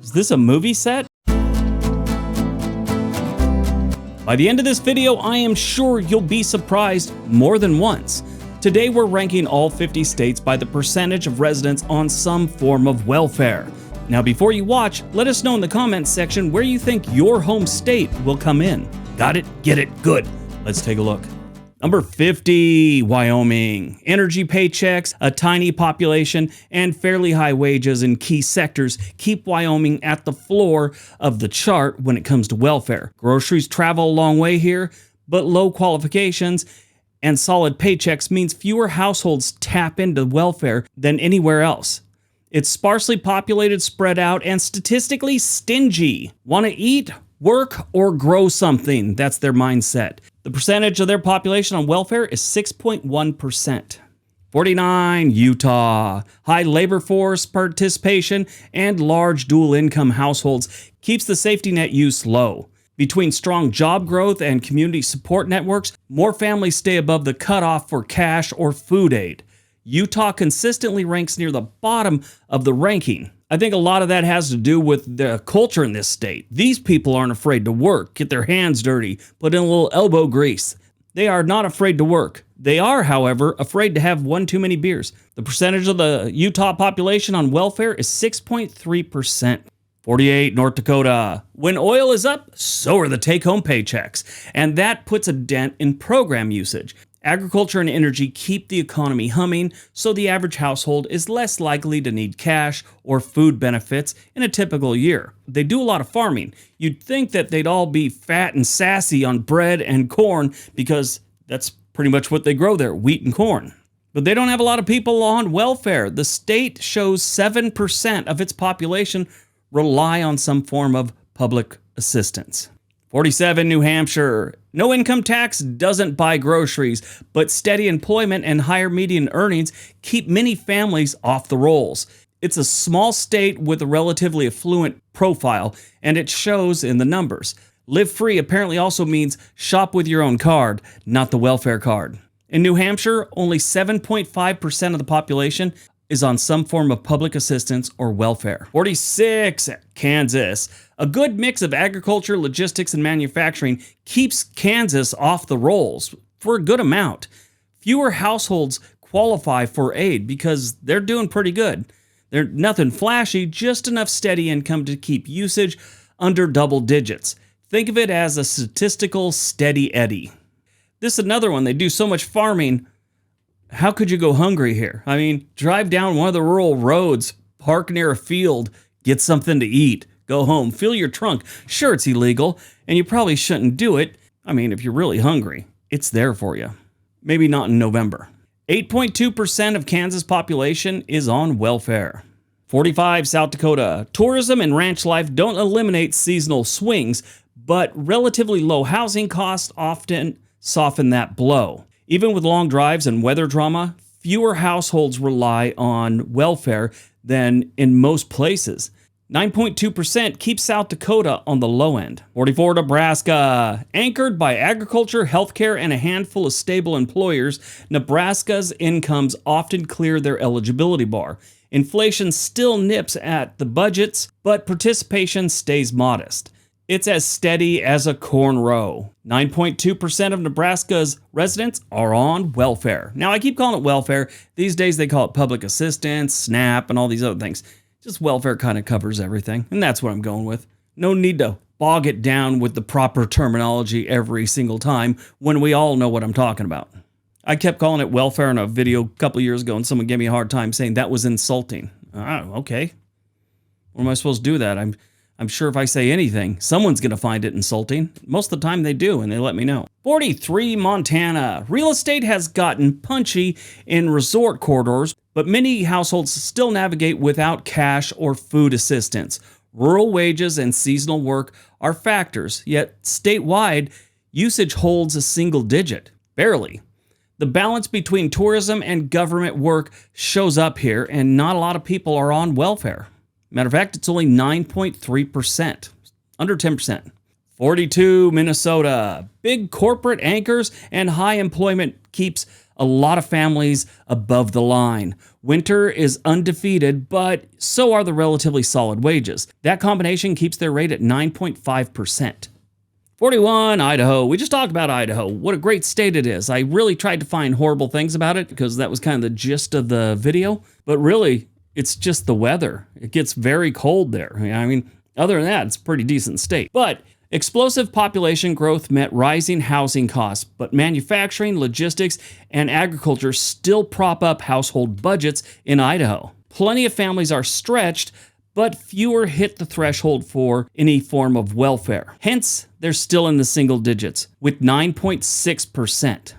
Is this a movie set? By the end of this video, I am sure you'll be surprised more than once. Today we're ranking all 50 states by the percentage of residents on some form of welfare. Now before you watch, let us know in the comments section where you think your home state will come in. Got it? Get it? Good. Let's take a look. Number 50, Wyoming. Energy paychecks, a tiny population, and fairly high wages in key sectors keep Wyoming at the floor of the chart when it comes to welfare. Groceries travel a long way here, but low qualifications and solid paychecks means fewer households tap into welfare than anywhere else. It's sparsely populated, spread out, and statistically stingy. Want to eat, work, or grow something? That's their mindset. The percentage of their population on welfare is 6.1%. 49, Utah. High labor force participation and large dual income households keeps the safety net use low. Between strong job growth and community support networks, more families stay above the cutoff for cash or food aid. Utah consistently ranks near the bottom of the ranking. I think a lot of that has to do with the culture in this state. These people aren't afraid to work, get their hands dirty, put in a little elbow grease. They are not afraid to work. They are, however, afraid to have one too many beers. The percentage of the Utah population on welfare is 6.3%. 48, North Dakota. When oil is up, so are the take-home paychecks, and that puts a dent in program usage. Agriculture and energy keep the economy humming, so the average household is less likely to need cash or food benefits in a typical year. They do a lot of farming. You'd think that they'd all be fat and sassy on bread and corn because that's pretty much what they grow there, wheat and corn. But they don't have a lot of people on welfare. The state shows 7% of its population rely on some form of public assistance. 47, New Hampshire. No income tax doesn't buy groceries, but steady employment and higher median earnings keep many families off the rolls. It's a small state with a relatively affluent profile, and it shows in the numbers. Live free apparently also means shop with your own card, not the welfare card. In New Hampshire, only 7.5% of the population is on some form of public assistance or welfare. 46, Kansas. A good mix of agriculture, logistics, and manufacturing keeps Kansas off the rolls for a good amount. Fewer households qualify for aid because they're doing pretty good. They're nothing flashy, just enough steady income to keep usage under double digits. Think of it as a statistical steady eddy. This is another one. They do so much farming. How could you go hungry here? I mean, drive down one of the rural roads, park near a field, get something to eat, go home, fill your trunk. Sure, it's illegal, and you probably shouldn't do it. I mean, if you're really hungry, it's there for you. Maybe not in November. 8.2% of Kansas population is on welfare. 45, South Dakota. Tourism and ranch life don't eliminate seasonal swings, but relatively low housing costs often soften that blow. Even with long drives and weather drama, fewer households rely on welfare than in most places. 9.2% keeps South Dakota on the low end. 44, Nebraska. Anchored by agriculture, healthcare, and a handful of stable employers, Nebraska's incomes often clear their eligibility bar. Inflation still nips at the budgets, but participation stays modest. It's as steady as a corn row. 9.2% of Nebraska's residents are on welfare. Now, I keep calling it welfare. These days, they call it public assistance, SNAP, and all these other things. Just welfare kind of covers everything, and that's what I'm going with. No need to bog it down with the proper terminology every single time when we all know what I'm talking about. I kept calling it welfare in a video a couple years ago, and someone gave me a hard time saying that was insulting. Okay. What am I supposed to do with that? I'm sure if I say anything, someone's going to find it insulting. Most of the time they do, and they let me know. 43, Montana. Real estate has gotten punchy in resort corridors, but many households still navigate without cash or food assistance. Rural wages and seasonal work are factors, yet statewide, usage holds a single digit. Barely. The balance between tourism and government work shows up here, and not a lot of people are on welfare. Matter of fact, it's only 9.3%, under 10%. 42, Minnesota. Big corporate anchors and high employment keeps A lot of families above the line. Winter is undefeated, but so are the relatively solid wages. That combination keeps their rate at 9.5%. 41, Idaho. We just talked about Idaho. What a great state it is. I really tried to find horrible things about it because that was kind of the gist of the video. But really, it's just the weather. It gets very cold there. I mean, other than that, it's a pretty decent state. But explosive population growth met rising housing costs, but manufacturing, logistics, and agriculture still prop up household budgets in Idaho. Plenty of families are stretched, but fewer hit the threshold for any form of welfare. Hence, they're still in the single digits, with 9.6%.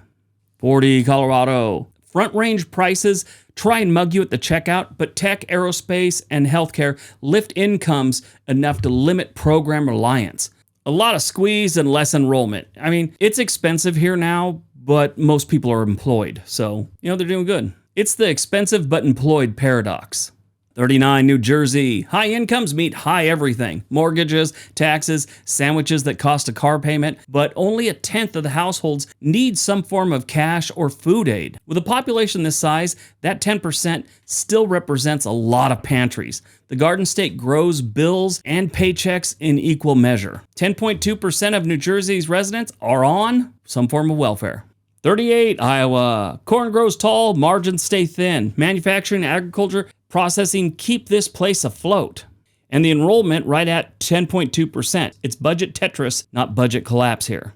40, Colorado. Front range prices try and mug you at the checkout, but tech, aerospace, and healthcare lift incomes enough to limit program reliance. A lot of squeeze and less enrollment. I mean, it's expensive here now, but most people are employed, so, they're doing good. It's the expensive but employed paradox. 39, New Jersey. High incomes meet high everything. Mortgages, taxes, sandwiches that cost a car payment, but only a tenth of the households need some form of cash or food aid. With a population this size, that 10% still represents a lot of pantries. The Garden State grows bills and paychecks in equal measure. 10.2% of New Jersey's residents are on some form of welfare. 38, Iowa. Corn grows tall, margins stay thin. Manufacturing, agriculture, processing keep this place afloat. And the enrollment right at 10.2%. It's budget Tetris, not budget collapse here.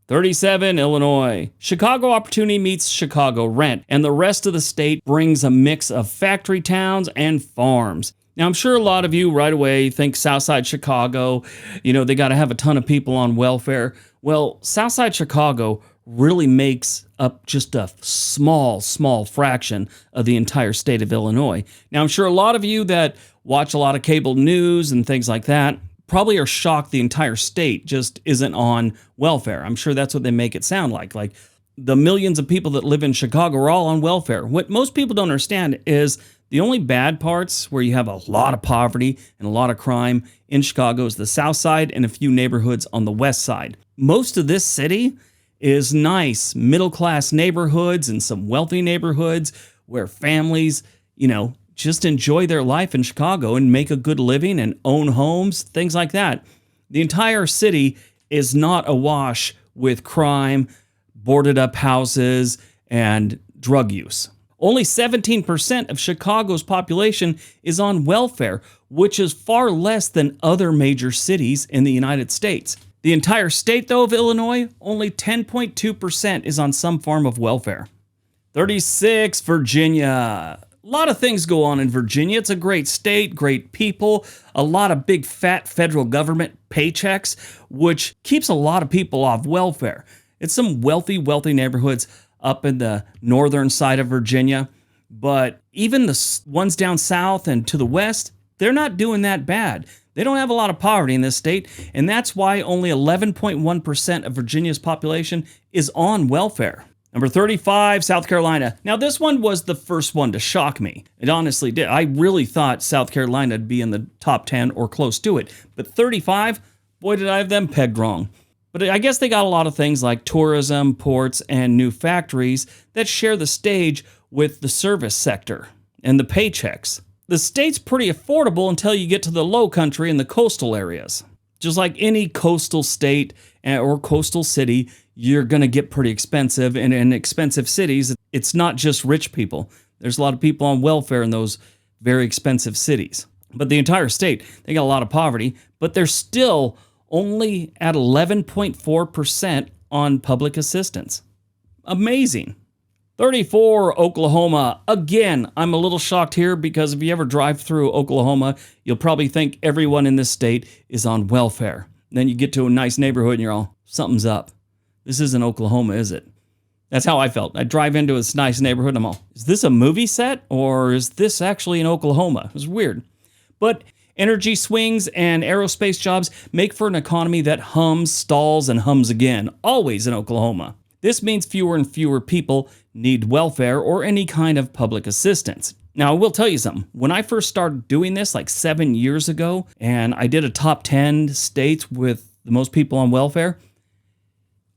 37, Illinois. Chicago opportunity meets Chicago rent, and the rest of the state brings a mix of factory towns and farms. Now, I'm sure a lot of you right away think Southside Chicago, they got to have a ton of people on welfare. Well, Southside Chicago really makes up just a small fraction of the entire state of Illinois. Now, I'm sure a lot of you that watch a lot of cable news and things like that probably are shocked the entire state just isn't on welfare. I'm sure that's what they make it sound like. Like the millions of people that live in Chicago are all on welfare. What most people don't understand is the only bad parts where you have a lot of poverty and a lot of crime in Chicago is the south side and a few neighborhoods on the west side. Most of this city is nice middle-class neighborhoods and some wealthy neighborhoods where families, just enjoy their life in Chicago and make a good living and own homes, things like that. The entire city is not awash with crime, boarded up houses, and drug use. Only 17% of Chicago's population is on welfare, which is far less than other major cities in the United States. The entire state, though, of Illinois, only 10.2% is on some form of welfare. 36, Virginia. A lot of things go on in Virginia. It's a great state, great people, a lot of big fat federal government paychecks, which keeps a lot of people off welfare. It's some wealthy neighborhoods up in the northern side of Virginia, but even the ones down south and to the west, they're not doing that bad. They don't have a lot of poverty in this state, and that's why only 11.1% of Virginia's population is on welfare. Number 35, South Carolina. Now, this one was the first one to shock me. It honestly did. I really thought South Carolina would be in the top 10 or close to it. But 35, boy, did I have them pegged wrong. But I guess they got a lot of things like tourism, ports, and new factories that share the stage with the service sector and the paychecks. The state's pretty affordable until you get to the low country and the coastal areas. Just like any coastal state or coastal city, you're going to get pretty expensive. And in expensive cities, it's not just rich people. There's a lot of people on welfare in those very expensive cities. But the entire state, they got a lot of poverty, but they're still only at 11.4% on public assistance. Amazing. 34, Oklahoma. Again, I'm a little shocked here because if you ever drive through Oklahoma, you'll probably think everyone in this state is on welfare. Then you get to a nice neighborhood and you're all, something's up. This isn't Oklahoma, is it? That's how I felt. I drive into this nice neighborhood and I'm all, is this a movie set or is this actually in Oklahoma? It was weird. But energy swings and aerospace jobs make for an economy that hums, stalls, and hums again, always in Oklahoma. This means fewer and fewer people need welfare or any kind of public assistance. Now, I will tell you something. When I first started doing this like 7 years ago, and I did a top 10 states with the most people on welfare,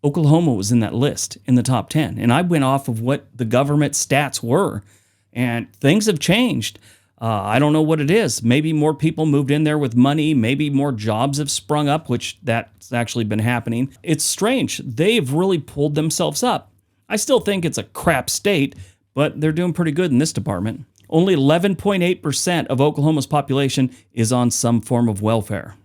Oklahoma was in that list in the top 10. And I went off of what the government stats were, and things have changed. I don't know what it is. Maybe more people moved in there with money. Maybe more jobs have sprung up, which that's actually been happening. It's strange. They've really pulled themselves up. I still think it's a crap state, but they're doing pretty good in this department. Only 11.8% of Oklahoma's population is on some form of welfare.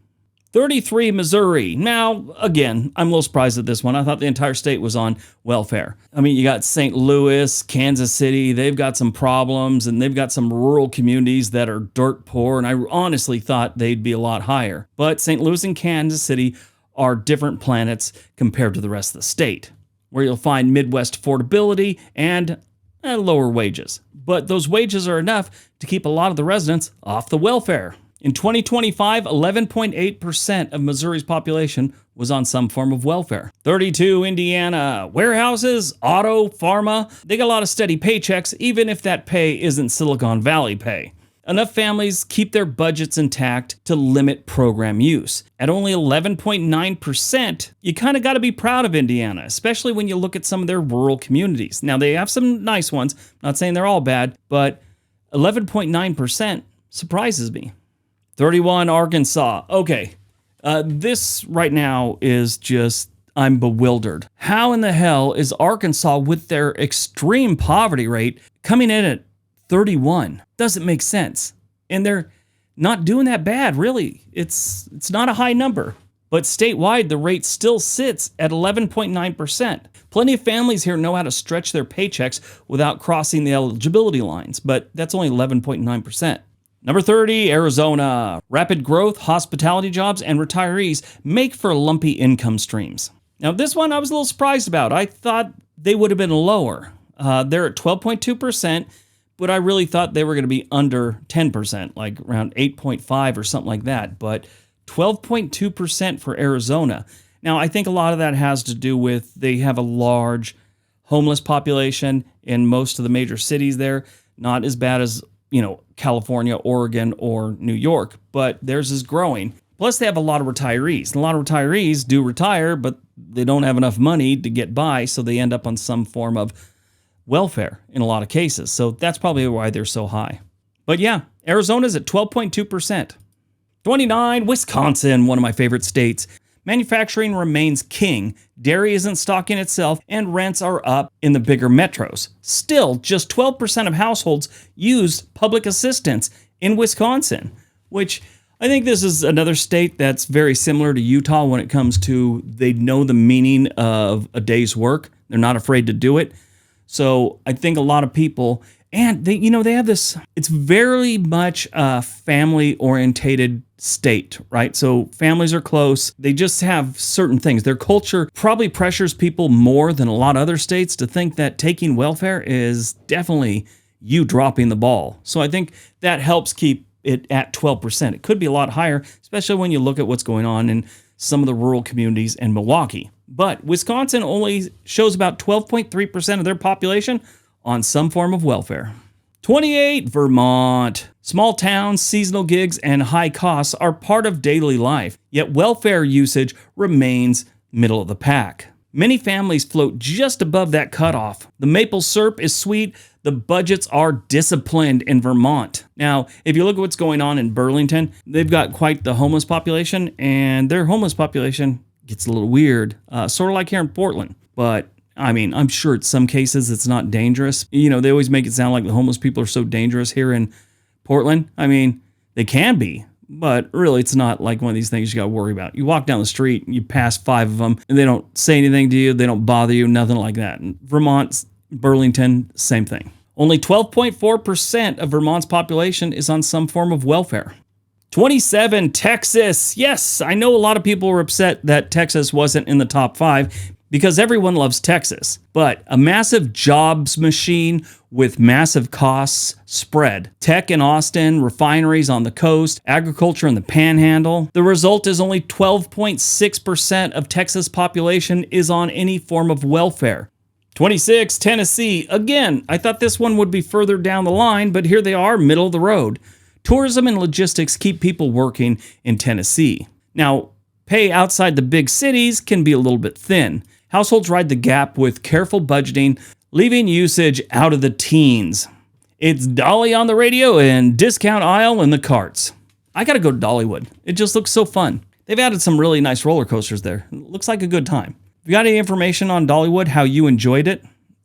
33, Missouri. Now, again, I'm a little surprised at this one. I thought the entire state was on welfare. I mean, you got St. Louis, Kansas City. They've got some problems, and they've got some rural communities that are dirt poor, and I honestly thought they'd be a lot higher. But St. Louis and Kansas City are different planets compared to the rest of the state, where you'll find Midwest affordability and lower wages. But those wages are enough to keep a lot of the residents off the welfare. In 2025, 11.8% of Missouri's population was on some form of welfare. 32, Indiana. Warehouses, auto, pharma, they got a lot of steady paychecks, even if that pay isn't Silicon Valley pay. Enough families keep their budgets intact to limit program use. At only 11.9%, you kind of got to be proud of Indiana, especially when you look at some of their rural communities. Now, they have some nice ones. I'm not saying they're all bad, but 11.9% surprises me. 31, Arkansas. Okay, this right now is just, I'm bewildered. How in the hell is Arkansas, with their extreme poverty rate, coming in at 31? Doesn't make sense. And they're not doing that bad, really. It's not a high number. But statewide, the rate still sits at 11.9%. Plenty of families here know how to stretch their paychecks without crossing the eligibility lines, but that's only 11.9%. Number 30, Arizona. Rapid growth, hospitality jobs, and retirees make for lumpy income streams. Now, this one I was a little surprised about. I thought they would have been lower. They're at 12.2%, but I really thought they were going to be under 10%, like around 8.5 or something like that. But 12.2% for Arizona. Now, I think a lot of that has to do with they have a large homeless population in most of the major cities there. Not as bad as, California, Oregon, or New York, but theirs is growing. Plus, they have a lot of retirees. A lot of retirees do retire, but they don't have enough money to get by, so they end up on some form of welfare in a lot of cases. So that's probably why they're so high. But yeah, Arizona's at 12.2%. 29, Wisconsin, one of my favorite states. Manufacturing remains king, dairy isn't stocking itself, and rents are up in the bigger metros. Still, just 12% of households use public assistance in Wisconsin, which I think this is another state that's very similar to Utah when it comes to they know the meaning of a day's work. They're not afraid to do it. So I think a lot of people, and they have this, it's very much a family-orientated state, right? So families are close. They just have certain things. Their culture probably pressures people more than a lot of other states to think that taking welfare is definitely you dropping the ball. So I think that helps keep it at 12%. It could be a lot higher, especially when you look at what's going on in some of the rural communities in Milwaukee. But Wisconsin only shows about 12.3% of their population on some form of welfare. 28, Vermont. Small towns, seasonal gigs, and high costs are part of daily life, yet welfare usage remains middle of the pack. Many families float just above that cutoff. The maple syrup is sweet. The budgets are disciplined in Vermont. Now, if you look at what's going on in Burlington, they've got quite the homeless population, and their homeless population gets a little weird, sort of like here in Portland. But I mean, I'm sure in some cases it's not dangerous. They always make it sound like the homeless people are so dangerous here in Portland. I mean, they can be, but really it's not like one of these things you got to worry about. You walk down the street, you pass 5 of them, and they don't say anything to you. They don't bother you, nothing like that. And Vermont, Burlington, same thing. Only 12.4% of Vermont's population is on some form of welfare. 27, Texas. Yes, I know a lot of people were upset that Texas wasn't in the top 5 because everyone loves Texas. But a massive jobs machine with massive costs spread. Tech in Austin, refineries on the coast, agriculture in the panhandle. The result is only 12.6% of Texas population is on any form of welfare. 26, Tennessee. Again, I thought this one would be further down the line, but here they are, middle of the road. Tourism and logistics keep people working in Tennessee. Now, pay outside the big cities can be a little bit thin. Households ride the gap with careful budgeting, leaving usage out of the teens. It's Dolly on the radio and discount aisle in the carts. I gotta go to Dollywood. It just looks so fun. They've added some really nice roller coasters there. It looks like a good time. If you got any information on Dollywood, how you enjoyed it,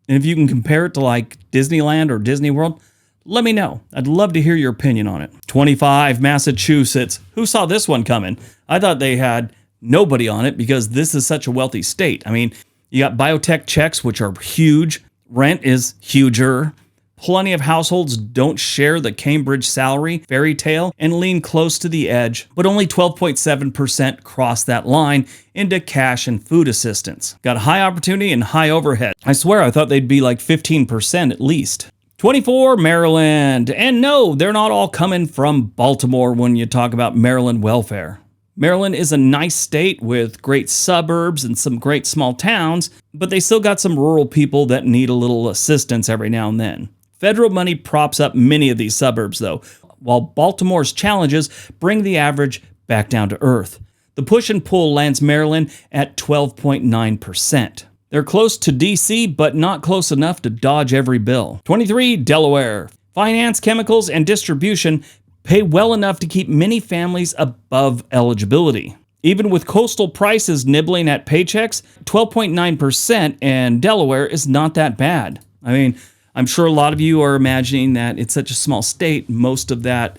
and if you can compare it to like Disneyland or Disney World, let me know. I'd love to hear your opinion on it. 25, Massachusetts. Who saw this one coming? I thought they had nobody on it because this is such a wealthy state. I mean, you got biotech checks, which are huge. Rent is huger. Plenty of households don't share the Cambridge salary fairy tale and lean close to the edge, but only 12.7% cross that line into cash and food assistance. Got high opportunity and high overhead. I swear I thought they'd be like 15% at least. 24, Maryland. And no, they're not all coming from Baltimore when you talk about Maryland welfare. Maryland is a nice state with great suburbs and some great small towns, but they still got some rural people that need a little assistance every now and then. Federal money props up many of these suburbs, though, while Baltimore's challenges bring the average back down to earth. The push and pull lands Maryland at 12.9%. They're close to D.C., but not close enough to dodge every bill. 23, Delaware. Finance, chemicals, and distribution pay well enough to keep many families above eligibility. Even with coastal prices nibbling at paychecks, 12.9% in Delaware is not that bad. I mean, I'm sure a lot of you are imagining that it's such a small state, most of that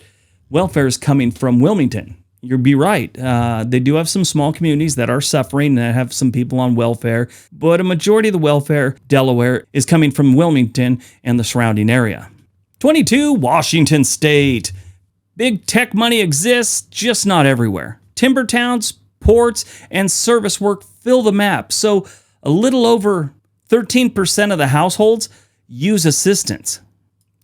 welfare is coming from Wilmington. You'd be right. They do have some small communities that are suffering, that have some people on welfare, but a majority of the welfare, Delaware, is coming from Wilmington and the surrounding area. 22, Washington State. Big tech money exists, just not everywhere. Timber towns, ports, and service work fill the map, so a little over 13% of the households use assistance.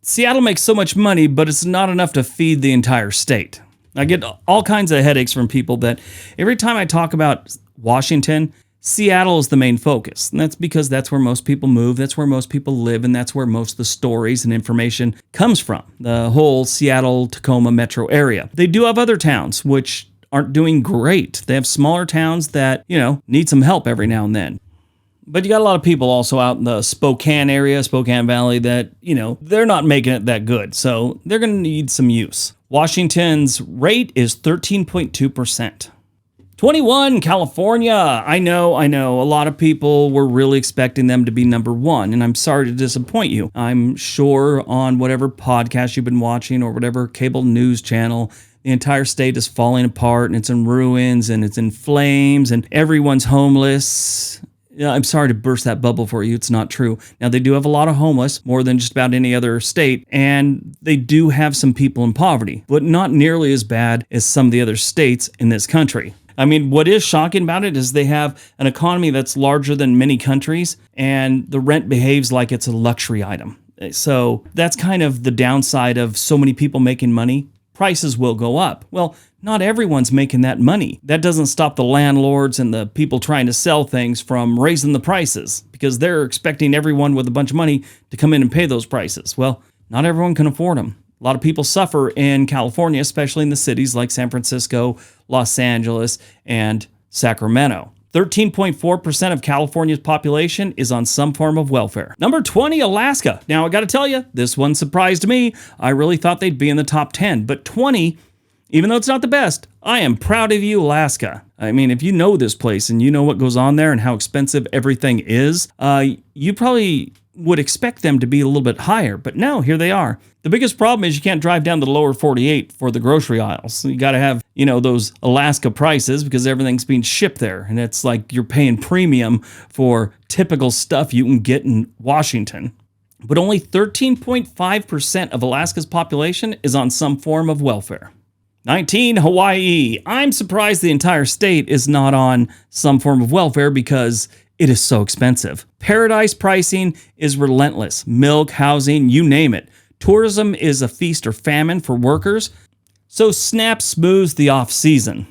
Seattle makes so much money, but it's not enough to feed the entire state. I get all kinds of headaches from people that every time I talk about Washington, Seattle is the main focus. And that's because that's where most people move, that's where most people live, and that's where most of the stories and information comes from, the whole Seattle-Tacoma metro area. They do have other towns which aren't doing great. They have smaller towns that, need some help every now and then. But you got a lot of people also out in the Spokane area, Spokane Valley, that, they're not making it that good. So they're going to need some use. Washington's rate is 13.2%. 21, California. I know. A lot of people were really expecting them to be number one, and I'm sorry to disappoint you. I'm sure on whatever podcast you've been watching or whatever cable news channel, the entire state is falling apart, and it's in ruins, and it's in flames, and everyone's homeless. Yeah, I'm sorry to burst that bubble for you. It's not true. Now, they do have a lot of homeless, more than just about any other state, and they do have some people in poverty, but not nearly as bad as some of the other states in this country. I mean, what is shocking about it is they have an economy that's larger than many countries, and the rent behaves like it's a luxury item. So that's kind of the downside of so many people making money. Prices will go up. Well, not everyone's making that money. That doesn't stop the landlords and the people trying to sell things from raising the prices because they're expecting everyone with a bunch of money to come in and pay those prices. Well, not everyone can afford them. A lot of people suffer in California, especially in the cities like San Francisco, Los Angeles, and Sacramento. 13.4% of California's population is on some form of welfare. Number 20, Alaska. Now, I got to tell you, this one surprised me. I really thought they'd be in the top 10, but 20, even though it's not the best, I am proud of you, Alaska. I mean, if you know this place and you know what goes on there and how expensive everything is, you probably would expect them to be a little bit higher, but no, here they are. The biggest problem is you can't drive down to the lower 48 for the grocery aisles. You got to have, those Alaska prices because everything's being shipped there. And it's like you're paying premium for typical stuff you can get in Washington. But only 13.5% of Alaska's population is on some form of welfare. 19, Hawaii. I'm surprised the entire state is not on some form of welfare because it is so expensive. Paradise pricing is relentless. Milk, housing, you name it. Tourism is a feast or famine for workers, so SNAP smooths the off-season.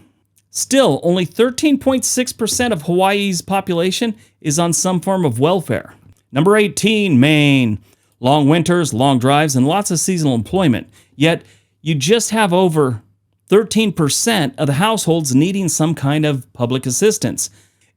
Still, only 13.6% of Hawaii's population is on some form of welfare. Number 18, Maine. Long winters, long drives, and lots of seasonal employment. Yet, you just have over 13% of the households needing some kind of public assistance.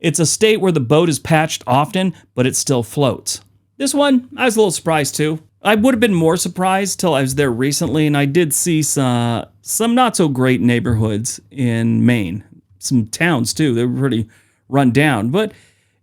It's a state where the boat is patched often, but it still floats. This one, I was a little surprised too. I would have been more surprised till I was there recently, and I did see some not so great neighborhoods in Maine. Some towns too. They were pretty run down, but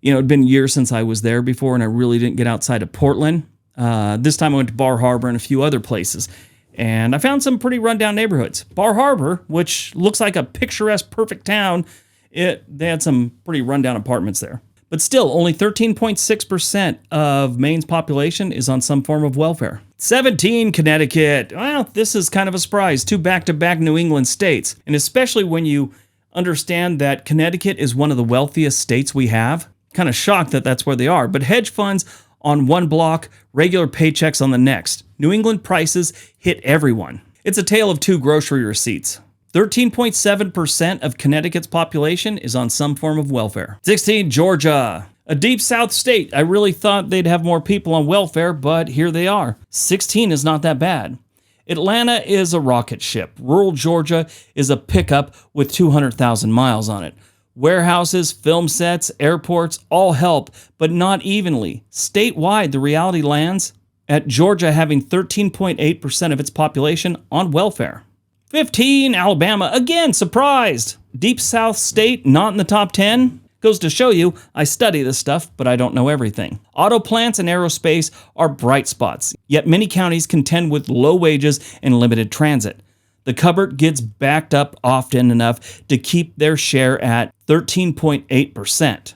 it'd been years since I was there before, and I really didn't get outside of Portland. This time I went to Bar Harbor and a few other places, and I found some pretty rundown neighborhoods. Bar Harbor, which looks like a picturesque, perfect town, they had some pretty rundown apartments there. But still, only 13.6% of Maine's population is on some form of welfare. 17, Connecticut. Well, this is kind of a surprise. 2 back-to-back New England states. And especially when you understand that Connecticut is one of the wealthiest states we have. Kind of shocked that that's where they are. But hedge funds on one block, regular paychecks on the next. New England prices hit everyone. It's a tale of 2 grocery receipts. 13.7% of Connecticut's population is on some form of welfare. 16, Georgia. A deep south state. I really thought they'd have more people on welfare, but here they are. 16 is not that bad. Atlanta is a rocket ship. Rural Georgia is a pickup with 200,000 miles on it. Warehouses, film sets, airports all help, but not evenly. Statewide, the reality lands at Georgia having 13.8% of its population on welfare. 15, Alabama. Again, surprised. Deep South state, not in the top 10. Goes to show you, I study this stuff, but I don't know everything. Auto plants and aerospace are bright spots, yet many counties contend with low wages and limited transit. The cupboard gets backed up often enough to keep their share at 13.8%.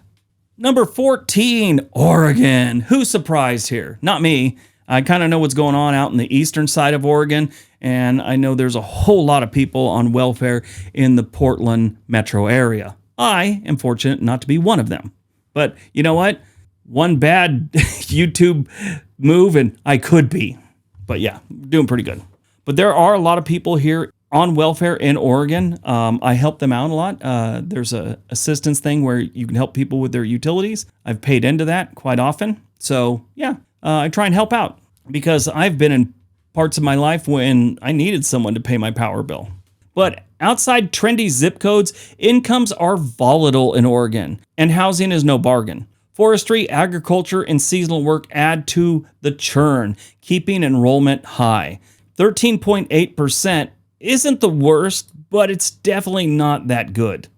Number 14, Oregon. Who's surprised here? Not me. I kind of know what's going on out in the eastern side of Oregon, and I know there's a whole lot of people on welfare in the Portland metro area. I am fortunate not to be one of them. But you know what? One bad YouTube move and I could be. But yeah, doing pretty good. But there are a lot of people here on welfare in Oregon. I help them out a lot. There's a assistance thing where you can help people with their utilities. I've paid into that quite often. So yeah, I try and help out because I've been in parts of my life when I needed someone to pay my power bill. But outside trendy zip codes, incomes are volatile in Oregon, and housing is no bargain. Forestry, agriculture, and seasonal work add to the churn, keeping enrollment high. 13.8% isn't the worst, but it's definitely not that good.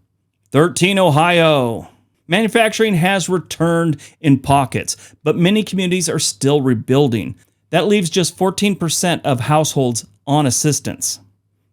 13, Ohio. Manufacturing has returned in pockets, but many communities are still rebuilding. That leaves just 14% of households on assistance.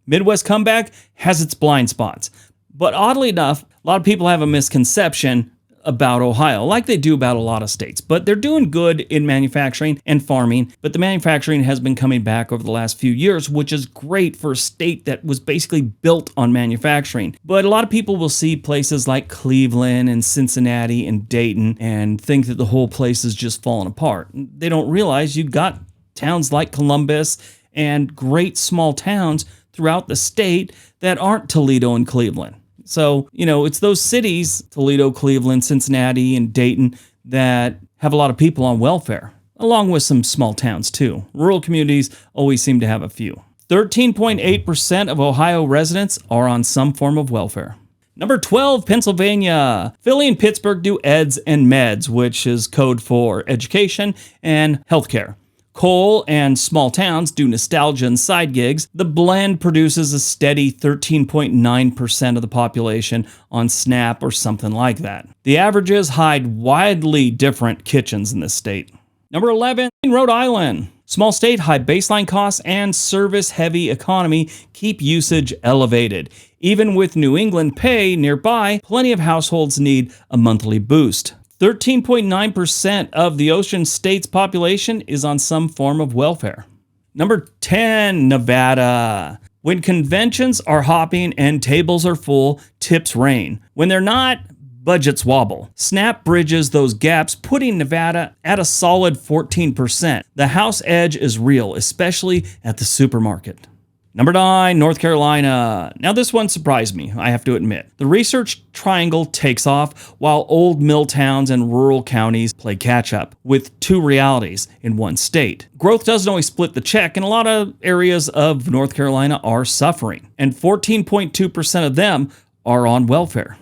Midwest comeback has its blind spots, but oddly enough, a lot of people have a misconception about Ohio, like they do about a lot of states, but they're doing good in manufacturing and farming, but the manufacturing has been coming back over the last few years, which is great for a state that was basically built on manufacturing. But a lot of people will see places like Cleveland and Cincinnati and Dayton and think that the whole place is just falling apart. They don't realize you've got towns like Columbus and great small towns throughout the state that aren't Toledo and Cleveland. So, it's those cities, Toledo, Cleveland, Cincinnati, and Dayton, that have a lot of people on welfare, along with some small towns too. Rural communities always seem to have a few. 13.8% of Ohio residents are on some form of welfare. Number 12, Pennsylvania. Philly and Pittsburgh do eds and meds, which is code for education and healthcare. Coal and small towns do nostalgia and side gigs. The blend produces a steady 13.9% of the population on SNAP or something like that. The averages hide widely different kitchens in this state. Number 11, Rhode Island. Small state, high baseline costs, and service-heavy economy keep usage elevated. Even with New England pay nearby, plenty of households need a monthly boost. 13.9% of the Ocean State's population is on some form of welfare. Number 10, Nevada. When conventions are hopping and tables are full, tips rain. When they're not, budgets wobble. SNAP bridges those gaps, putting Nevada at a solid 14%. The house edge is real, especially at the supermarket. Number 9, North Carolina. Now this one surprised me, I have to admit. The research triangle takes off while old mill towns and rural counties play catch up, with 2 realities in one state. Growth doesn't always split the check, and a lot of areas of North Carolina are suffering, and 14.2% of them are on welfare.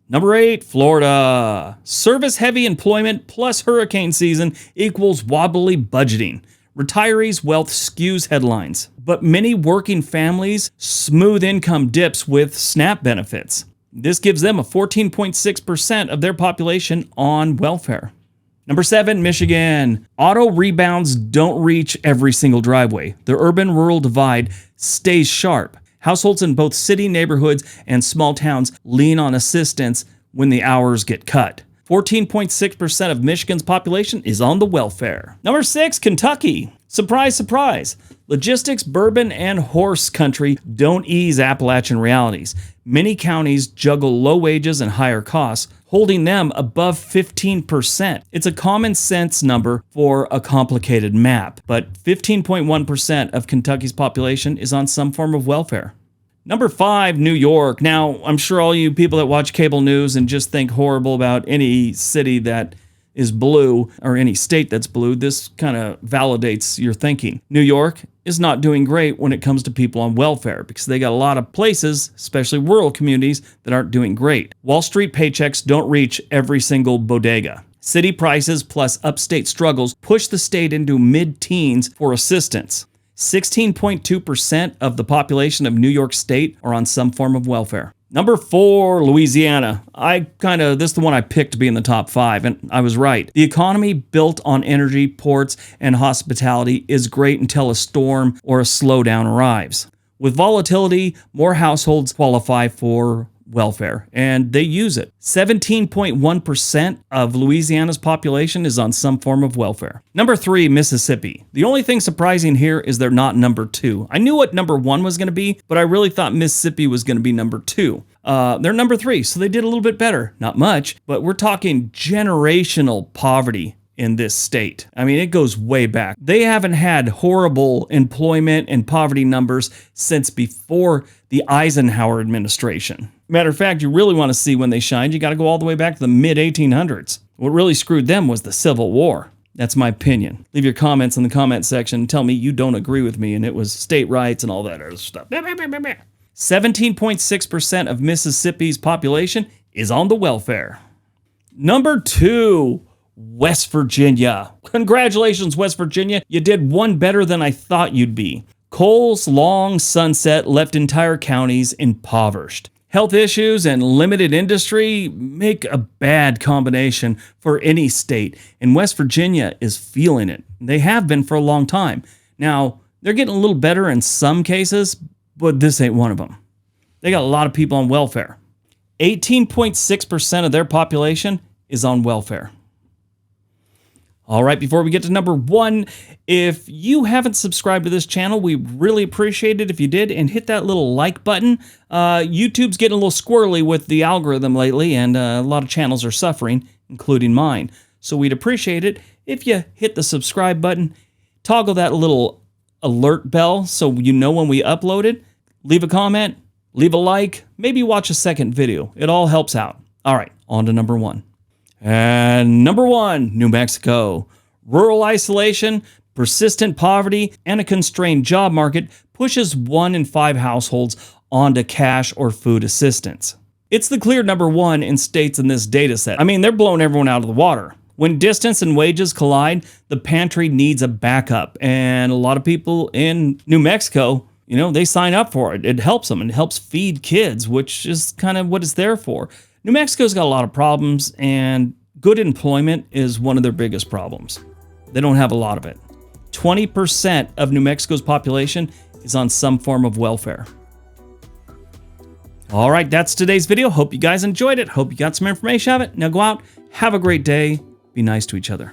Number 8, Florida. Service-heavy employment plus hurricane season equals wobbly budgeting. Retirees' wealth skews headlines, but many working families smooth income dips with SNAP benefits. This gives them a 14.6% of their population on welfare. Number 7, Michigan. Auto rebounds don't reach every single driveway. The urban-rural divide stays sharp. Households in both city neighborhoods and small towns lean on assistance when the hours get cut. 14.6% of Michigan's population is on the welfare. Number 6, Kentucky. Surprise, surprise. Logistics, bourbon, and horse country don't ease Appalachian realities. Many counties juggle low wages and higher costs, holding them above 15%. It's a common sense number for a complicated map, but 15.1% of Kentucky's population is on some form of welfare. Number 5, New York. Now, I'm sure all you people that watch cable news and just think horrible about any city that is blue or any state that's blue, this kind of validates your thinking. New York is not doing great when it comes to people on welfare because they got a lot of places, especially rural communities, that aren't doing great. Wall Street paychecks don't reach every single bodega. City prices plus upstate struggles push the state into mid-teens for assistance. 16.2% of the population of New York State are on some form of welfare. Number 4, Louisiana. This is the one I picked to be in the top 5, and I was right. The economy built on energy, ports, and hospitality is great until a storm or a slowdown arrives. With volatility, more households qualify for welfare, and they use it. 17.1% of Louisiana's population is on some form of welfare. Number 3, Mississippi. The only thing surprising here is they're not number 2. I knew what number 1 was going to be, but I really thought Mississippi was going to be number 2. They're number 3, so they did a little bit better. Not much, but we're talking generational poverty in this state. I mean, it goes way back. They haven't had horrible employment and poverty numbers since before the Eisenhower administration. Matter of fact, you really want to see when they shined, you got to go all the way back to the mid-1800s. What really screwed them was the Civil War. That's my opinion. Leave your comments in the comment section and tell me you don't agree with me and it was state rights and all that other stuff. 17.6% of Mississippi's population is on the welfare. Number 2, West Virginia. Congratulations, West Virginia. You did one better than I thought you'd be. Coal's long sunset left entire counties impoverished. Health issues and limited industry make a bad combination for any state, and West Virginia is feeling it. They have been for a long time. Now, they're getting a little better in some cases, but this ain't one of them. They got a lot of people on welfare. 18.6% of their population is on welfare. All right, before we get to number 1, if you haven't subscribed to this channel, we really appreciate it if you did, and hit that little like button. YouTube's getting a little squirrely with the algorithm lately, and a lot of channels are suffering, including mine. So we'd appreciate it if you hit the subscribe button, toggle that little alert bell so you know when we upload it, leave a comment, leave a like, maybe watch a second video. It all helps out. All right, on to number 1. And number 1, New Mexico. Rural isolation, persistent poverty, and a constrained job market pushes 1 in 5 households onto cash or food assistance. It's the clear number 1 in states in this data set. I mean, they're blowing everyone out of the water. When distance and wages collide, the pantry needs a backup. And a lot of people in New Mexico, they sign up for it. It helps them and helps feed kids, which is kind of what it's there for. New Mexico's got a lot of problems, and good employment is one of their biggest problems. They don't have a lot of it. 20% of New Mexico's population is on some form of welfare. All right, that's today's video. Hope you guys enjoyed it. Hope you got some information out of it. Now go out, have a great day, be nice to each other.